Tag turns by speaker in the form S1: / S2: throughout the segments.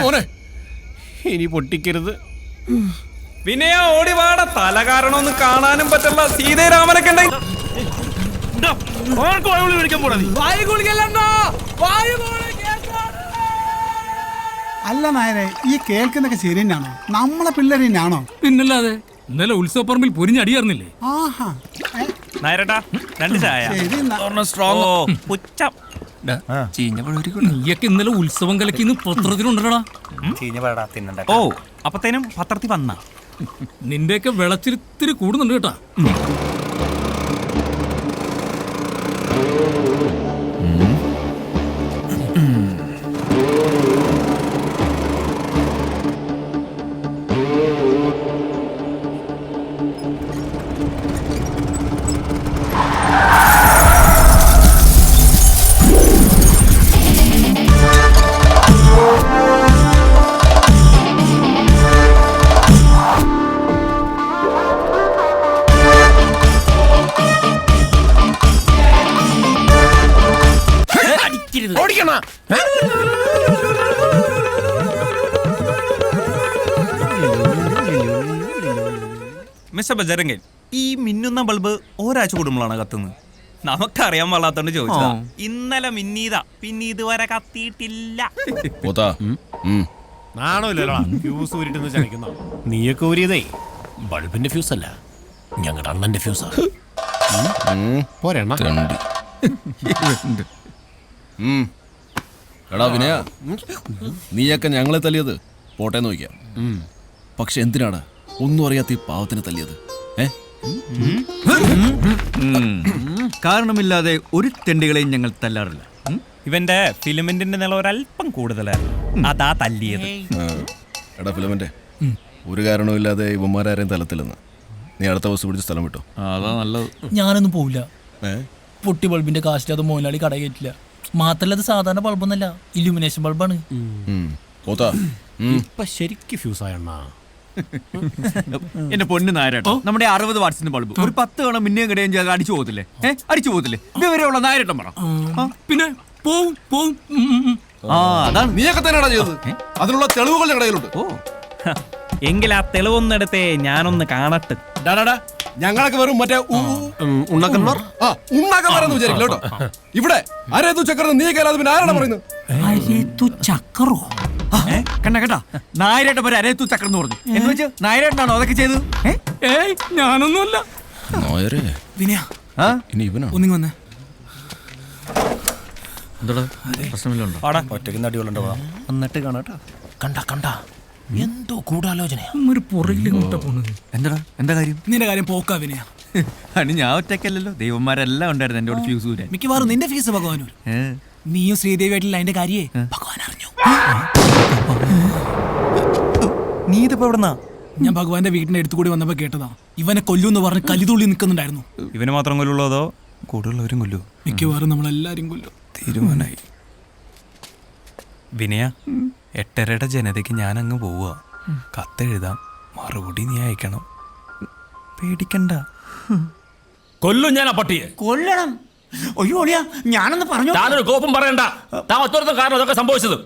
S1: മോനെ ഇനി പൊട്ടിക്കരുത്.
S2: വിനയ ഓടിവാട തല കാരണമൊന്നും കാണാനും പറ്റില്ല. സീതരാമനൊക്കെ
S3: അല്ല നായരെ, ഈ കേൾക്കുന്നൊക്കെ ശരി തന്നെയാണോ? നമ്മളെ പിള്ളേർ തന്നെയാണോ?
S4: പിന്നല്ലാതെ ഇന്നലെ ഉത്സവപ്പറമ്പിൽ പൊരിഞ്ഞടിയായിരുന്നില്ലേ?
S3: ആഹാ,
S2: നായരട്ടാ 2 ചായ.
S4: നീയൊക്കെ ഇന്നലെ ഉത്സവം കലക്കിന്ന് പത്രത്തിലുണ്ടടാ.
S2: ഓ അപ്പത്തേനും പത്രത്തിൽ വന്ന
S4: നിന്റെയൊക്കെ വിളച്ചിരിത്തിരി കൂടുന്നുണ്ട് കേട്ടാ.
S2: മിസ്റ്റർ ബജരംഗൻ, ഈ മിന്നുന്ന ബൾബ് ഒരാഴ്ച കൂടുമ്പോഴാണ് കത്തുന്നത്. നമുക്കറിയാൻ പാടാത്തോണ്ട് ചോദിച്ചതാ. ഇന്നലെ മിന്നീതാ, പിന്നെ ഇതുവരെ കത്തിയിട്ടില്ല.
S1: നീയൊക്കെ ഊരിയതേ ബൾബിന്റെ ഫ്യൂസ് അല്ല, ഞങ്ങളുടെ അണ്ണന്റെ ഫ്യൂസാ. പോരെണ്ണ
S5: എടാ വിനയ, നീയൊക്കെ ഞങ്ങളെ തല്ലിയത് പോട്ടെ നോക്കാം. പക്ഷെ എന്തിനാണ് ഒന്നും അറിയാത്ത ഈ പാവത്തിനെ തല്ലിയത്?
S6: കാരണമില്ലാതെ ഒരു തെണ്ടികളെയും ഞങ്ങൾ തല്ലാറില്ല.
S2: ഇവന്റെ ഫിലിമെന്റിന്റെ നില ഒരല്പം കൂടുതലായിരുന്നു, അതാ തല്ലിയത്.
S5: എടാ ഫിലമെന്റ്, ഒരു കാരണവുമില്ലാതെ ഇവന്മാരാരെയും തലത്തില്ലെന്ന്. നീ അടുത്ത ബസ് പിടിച്ച് സ്ഥലം വിട്ടോ.
S6: അതാ നല്ലത്.
S7: ഞാനൊന്നും പോവില്ല. പൊട്ടി ബൾബിന്റെ കാശിൽ അത് മോലാളി കട കയറ്റില്ല. മാത്രല്ല അത് സാധാരണ ബൾബൊന്നല്ല, ഇല്യൂമിനേഷൻ ബൾബാണ്.
S1: ഇപ്പൊ ശരിക്ക് ഫ്യൂസായണ്ണ.
S6: എന്റെ പൊന്ന് നായരട്ടോ, നമ്മുടെ 60 വാട്സിന്റെ ബൾബ് ഒരു 10 തവണ മിന്നിയും കിടയും ചെയ്ത് അടിച്ചു പോകത്തില്ലേ? അടിച്ചു പോകത്തില്ലേ? ഇതുവരെയുള്ള നായരട്ടം പറ.
S4: പിന്നെ പോവും പോവും.
S6: അതാണ്
S5: നീയൊക്കെ തന്നെയാണോ ചെയ്തത്? അതിനുള്ള തെളിവുകൾ ഞങ്ങളുടെ കയ്യിലുണ്ട്.
S2: എങ്കിൽ ആ തെളിവൊന്നെടുത്തേ ഞാനൊന്ന് കാണട്ടെ.
S5: ഞങ്ങളൊക്കെ വെറും മറ്റേ ഉണ്ണാക്കന്മാരെന്ന് വിചാരിക്കില്ല കേട്ടോ. ഇവിടെ അരേതു ചക്രം നീ കയറാതെ പിന്നെ ആരാണ് പറയുന്നത്?
S7: ചക്കറോ?
S6: കണ്ട കേട്ടാ, നായരേട്ടൻ ഒരു അരയത്തു ചക്രം എന്ന് പറഞ്ഞു. എന്ന് വെച്ച് നായരേട്ടനാണോ അതൊക്കെ ചെയ്തത്?
S4: ഏയ് ഞാനൊന്നുമല്ല.
S7: വിനയ
S5: ഇനി ഇവനാ
S7: ഒന്നിങ്ങി വന്നേ.
S6: എന്താ പ്രശ്നമില്ലോ?
S1: ഒറ്റയ്ക്ക് അടികളുണ്ടോ?
S6: എന്നിട്ട് കാണാട്ടോ.
S1: കണ്ട എന്തോ ഗൂഢാലോചനയാ.
S4: ഒരു പുറകിലിങ്ങോട്ടാ പോണത്.
S6: എന്താ കാര്യം?
S7: നിന്റെ കാര്യം പോക്കാ വിനയ.
S6: അനി ഞാൻ ഒറ്റയ്ക്കല്ലല്ലോ, ദൈവന്മാരെല്ലാം ഉണ്ടായിരുന്നു എന്റെ ഫ്യൂസ് ഊരാൻ.
S7: മിക്കവാറും നിന്റെ ഫീസ് ഭഗവാനൂർ. നീയും ശ്രീദേവിയായിട്ടില്ല അതിന്റെ കാര്യേ ഭഗവാൻ അറിഞ്ഞു.
S2: നീ ഇതിപ്പോ എവിടുന്നാ?
S7: ഞാൻ ഭഗവാന്റെ വീടിന്റെ അടുത്ത് കൂടി വന്നപ്പോ കേട്ടതാ. ഇവനെ കൊല്ലൂന്ന് പറഞ്ഞ് കലിതുള്ളി നിൽക്കുന്നുണ്ടായിരുന്നു.
S2: ഇവന് മാത്രം കൊല്ലുള്ളൂ അതോ കൂടുതലുള്ളവരും കൊല്ലൂ?
S7: മിക്കവാറും നമ്മളെല്ലാരും കൊല്ലും.
S2: തീരുമാനായി. വിനയ, 8:30 ജനതയ്ക്ക് ഞാൻ അങ്ങ് പോവുക. കത്തെഴുതാം, മറുപടി നീ അയക്കണം. പേടിക്കണ്ട.
S4: കൊല്ലും ഞാൻ ആ പട്ടിയെ.
S7: കൊല്ലണം? അയ്യോ ഒളിയാ, ഞാനൊന്ന് പറഞ്ഞു.
S4: താനൊരു കോപ്പം പറയണ്ട. താൻ ഒറ്റ കാരണം അതൊക്കെ സംഭവിച്ചത്.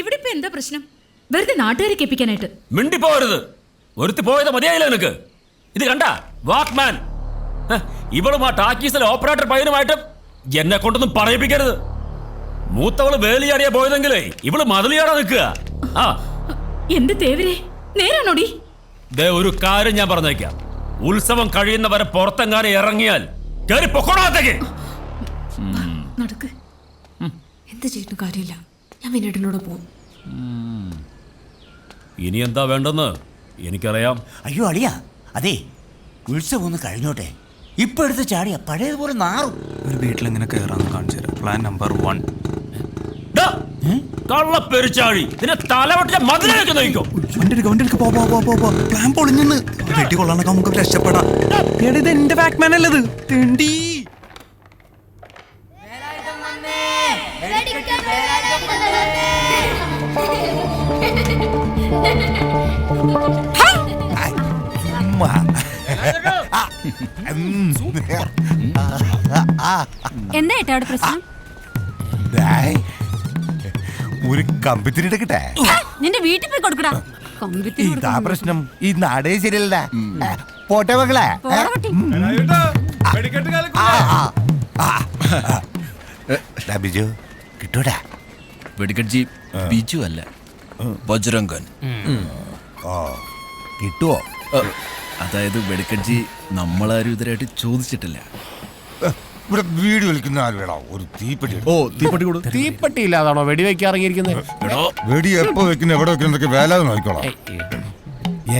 S8: ഇവിടെ ഇപ്പൊ എന്താ പ്രശ്നം? വെറുതെ നാട്ടുകാരെ കേൾപ്പിക്കാനായിട്ട്
S4: മിണ്ടിപ്പോരുത്. ഒരുത്തി പോയത് മതിയായില്ല നിനക്ക്. ഇത് കണ്ട വാക്മാൻ, ഇവളും ആ ടാക്കീസിലെ ഓപ്പറേറ്റർ പയ്യനുമായിട്ട് എന്നെ കൊണ്ടൊന്നും പറയിപ്പിക്കരുത്. മൂത്തവള് വേലിയാടിയാ പോയതെങ്കിലേ ഇവള് മതിലിയാടാ നിൽക്കുക.
S8: എന്റെ തേവരെ, നേരാണോടി?
S4: ഒരു കാര്യം ഞാൻ പറഞ്ഞേക്കാം, ഉത്സവം കഴിയുന്നവരെ പുറത്തെങ്ങാനും ഇറങ്ങിയാൽ കേറി പൊക്കോണത്തേക്ക്.
S8: നടക്ക്. എന്ത് ചെയ്തിട്ടും കാര്യമില്ല, ഞാൻ വിനേട്ടനോട് പോകും.
S4: ഇനി എന്താ വേണ്ടെന്ന് എനിക്കറിയാം.
S9: അയ്യോ അളിയ, അതെ ഉത്സവം ഒന്ന് കഴിഞ്ഞോട്ടെ. ഇപ്പൊ എടുത്ത് ചാടിയ പഴയതുപോലെ നാറും.
S2: ഒരു വീട്ടിലെങ്ങനെ കയറാന്ന് കാണിച്ചു തരാം. Plan number 1.
S4: കള്ളപ്പെരിച്ചാഴി, നിന്നെ തലവെട്ടിച്ച മതിലേക്ക് നയിക്കോ.
S9: പ്ലാൻ പൊളിഞ്ഞെന്ന് വെട്ടിക്കൊള്ളാനൊക്കെ നമുക്ക് രക്ഷപ്പെടാം.
S2: ഇത് എന്റെ ബാക്ക്മാൻ അല്ലത്. തെണ്ടി.
S8: എന്താ ഏട്ടാ അവിടെ പ്രശ്നം?
S10: ഒരു കമ്പിത്തിരി എടുക്കട്ടെ.
S8: നിന്റെ വീട്ടിൽ പോയി കൊടുക്കടാ. കമ്പിത്തിരി
S10: ഇതാ പ്രശ്നം, ഈ നാടേ ശരിയല്ല. പോട്ടെ മക്കളെ. ബിജു കിട്ടൂടാ.
S5: വെടിക്കട്ജി ബിജു അല്ല, ബജ്രംഗൻ.
S10: ഓ കിട്ടുവോ?
S5: അതായത് വെടിക്കട്ജി നമ്മളാരും ഇതുവരെയായിട്ട് ചോദിച്ചിട്ടില്ല.
S10: ഇവിടെ വീട് വിളിക്കുന്ന ആര് വേണോ? ഒരു തീപ്പെട്ടി.
S5: ഓ, തീപ്പെട്ടി കൊടു.
S1: തീപ്പെട്ടി ഇല്ലാതാണോ വെടിവെക്കാൻ ഇറങ്ങിയിരിക്കുന്നത്?
S10: വെടി എപ്പോ വെക്കുന്ന എവിടെ വെക്കുന്നതൊക്കെ വേല നോക്കിക്കോളാം.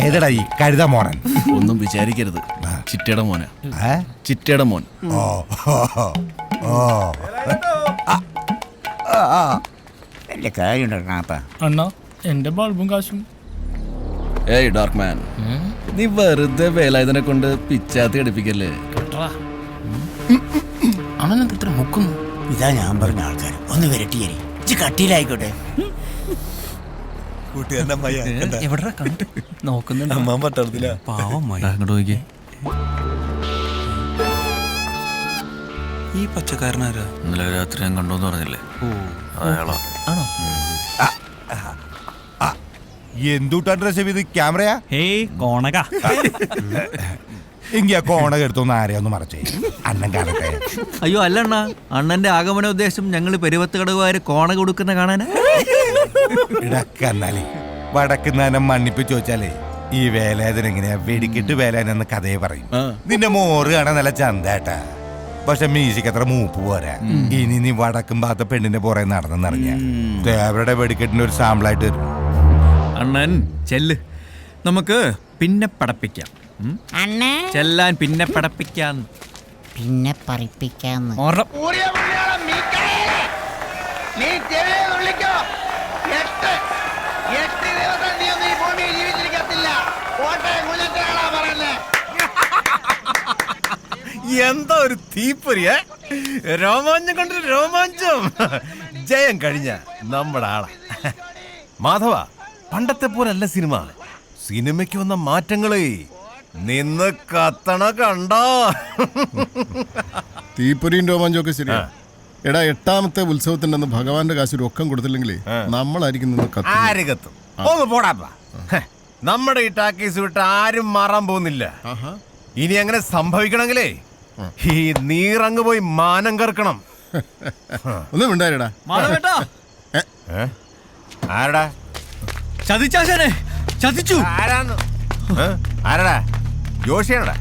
S10: ഏതടാ ഈ കരുതാ മോനൻ?
S5: ഒന്നും വിചാരിക്കരുത്, ചിറ്റയുടെ മോനാ. ചിറ്റയുടെ മോൻ.
S10: ഓ ഓ
S9: വലിയ കാര്യമുണ്ടോ?
S7: അണ്ണാ എന്റെ ബൾബും കാശും.
S5: ഏയ് ഡാർക്ക് മാൻ, നീ വെറുതെ വേലായുധനെ കൊണ്ട് പിച്ചാത്തി ഘടിപ്പിക്കല്ലേ.
S1: അവനെന്ത് ഇത്ര മുക്കുന്നു?
S9: ഇതാ ഞാൻ പറഞ്ഞ ആൾക്കാർ. ഒന്ന് വിരട്ടിയേരി ഇച്ചി കട്ടിയിലായിക്കോട്ടെ.
S7: എവിടെ കണ്ടു നോക്കുന്നുണ്ട്.
S2: അങ്ങോട്ട് നോക്കിയേ. ഈ പച്ചക്കാരനാരാ?
S5: ഇന്നലെ രാത്രി ഞാൻ കണ്ടോന്ന് പറഞ്ഞില്ലേ, അയാളാ.
S7: ആണോ?
S10: എന്തുട്ടാ ഡ്രസ് ചെയ്ത് ക്യാമറയാ?
S2: ഹേയ് കോണക.
S10: എങ്കി ആ കോണക എടുത്തൊന്ന് ആരെയൊന്ന് മറച്ചേ, അണ്ണൻ കാണട്ടെ.
S6: അയ്യോ അല്ലണ്ണ, അണ്ണന്റെ ആഗമന ഉദ്ദേശം ഞങ്ങൾ പെരുവത്ത് കടകുകാര് കോണ കൊടുക്കുന്ന കാണാനാ.
S10: ഇടക്കന്നാലേ വടക്കുന്നാനം മണ്ണിപ്പ് ചോദിച്ചാലേ ഈ വേലായുധൻ എങ്ങനെയാ വെടിക്കിട്ട് വേലായൻ എന്ന കഥയെ പറയും. നിന്റെ മോറ് കാണാൻ നല്ല ചന്തേട്ടാ, പക്ഷെ മ്യൂസിക് അത്ര മൂപ്പ് പോരാ. ഇനി നീ വടക്കും ഭാഗത്തെ പെണ്ണിന്റെ പുറകെ നടന്നെന്നറിഞ്ഞ ദേവരുടെ വെടിക്കെട്ടിന്റെ ഒരു സാമ്പിളായിട്ട് വരും.
S6: അണ്ണൻ ചെല്ല്, നമുക്ക് പിന്നെ പടപ്പിക്കാം. ചെല്ലാൻ പിന്നെ പടപ്പിക്കാം.
S9: പിന്നെ പറയിപ്പിക്കാന്ന്.
S1: എന്താ ഒരു തീപ്പൊരിയെ രോമാഞ്ചം കൊണ്ട് രോമാഞ്ചം. ജയം കഴിഞ്ഞ നമ്മുടെ ആളാ മാധവ. പണ്ടത്തെ പോലല്ല സിനിമ. സിനിമയ്ക്ക് വന്ന മാറ്റങ്ങളെ നിന്ന് കത്തണ കണ്ടോ?
S11: തീപ്പൊരിയും രോമാഞ്ചൊക്കെ ശരിയാ. എടാ, 8ാമത്തെ ഉത്സവത്തിന്റെ അന്ന് ഭഗവാന്റെ കാശ് രൊക്കം കൊടുത്തില്ലെങ്കിൽ നമ്മളായിരിക്കും നിന്ന് കത്തുന്നത്.
S1: ആര് കത്തും? ഒന്ന് പോടാപ്പാ. നമ്മുടെ ഈ ടാക്കീസ് വിട്ട് ആരും മാറാൻ പോകുന്നില്ല. ഇനി അങ്ങനെ സംഭവിക്കണമെങ്കിലേ ഈ നീറങ്ങ് പോയി മാനം കറക്കണം.
S11: ഒന്നും ഉണ്ടായിരടാ.
S1: ആരടാ
S6: ചതിച്ചാശനെ ചതിച്ചു.
S1: ആരാന്ന്? ആരടാ? ജോഷിയാണടാ?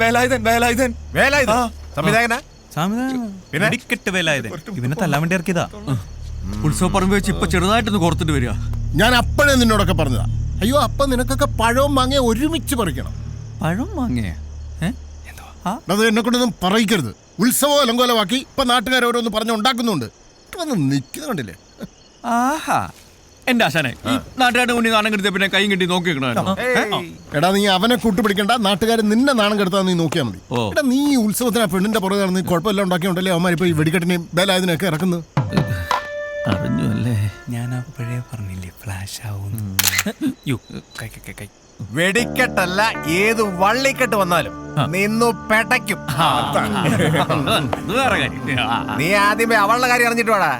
S2: വേലായുധൻ
S1: സംവിധായകനാ? പിന്നെ
S2: വെടിക്കെട്ട് വേലായുധൻ ഇവനെ തല്ലാൻ വേണ്ടി ഇറക്കിയതാ.
S6: ഉത്സവ പറമ്പ് വെച്ച് ഇപ്പൊ ചെറുതായിട്ടൊന്ന് കോർത്തിട്ട് വരിക.
S11: ഞാൻ അപ്പഴേ നിന്നോടൊക്കെ പറഞ്ഞതാ. അയ്യോ, അപ്പൊ നിനക്കൊക്കെ പഴവും മാങ്ങ ഒരുമിച്ച് പറിക്കണം.
S6: പഴം വാങ്ങിയ
S11: അത് എന്നെ കൊണ്ടൊന്നും പറയിക്കരുത്. ഉത്സവം അലങ്കോലമാക്കി ഇപ്പൊ നാട്ടുകാരോരോന്ന് പറഞ്ഞ് ഉണ്ടാക്കുന്നുണ്ട്. വന്ന് നിൽക്കുന്നത് കണ്ടില്ലേ?
S6: ആഹാ, എന്റെ ആശാനെ ഈ നാട്ടുകാരുടെ മുന്നിൽ നാണം കെടുത്തിയ പിന്നെ കൈയും കെട്ടി നോക്കി വെക്കണമായിരുന്നു.
S11: എടാ, നീ അവനെ കൂട്ടുപിടിക്കണ്ട. നാട്ടുകാർ നിന്നെ നാണം കെടുത്താൻ നീ നോക്കിയാൽ മതി. എടാ, നീ ഈ ഉത്സവത്തിന് ആ പെണ്ണിന്റെ പുറകെ നടന്ന് കുഴപ്പമില്ല ഉണ്ടാക്കിയോണ്ടല്ലേ അവന്മാരിപ്പോ ഈ വെടിക്കെട്ടിനെയും വേലായുധനെയൊക്കെ ഇറക്കുന്നത്.
S6: അറിഞ്ഞു അല്ലേ?
S2: ഞാൻ അപ്പോഴേ പറഞ്ഞില്ലേ ഫ്ലാഷ് ആവും.
S1: വെടിക്കെട്ടല്ല, ഏത് വള്ളിക്കെട്ട് വന്നാലും നിന്നു പെടയ്ക്കും.
S6: അത് വേറെ കാര്യം.
S1: നീ ആദ്യമേ അവളുടെ കാര്യം അറിഞ്ഞിട്ട് വേടാ.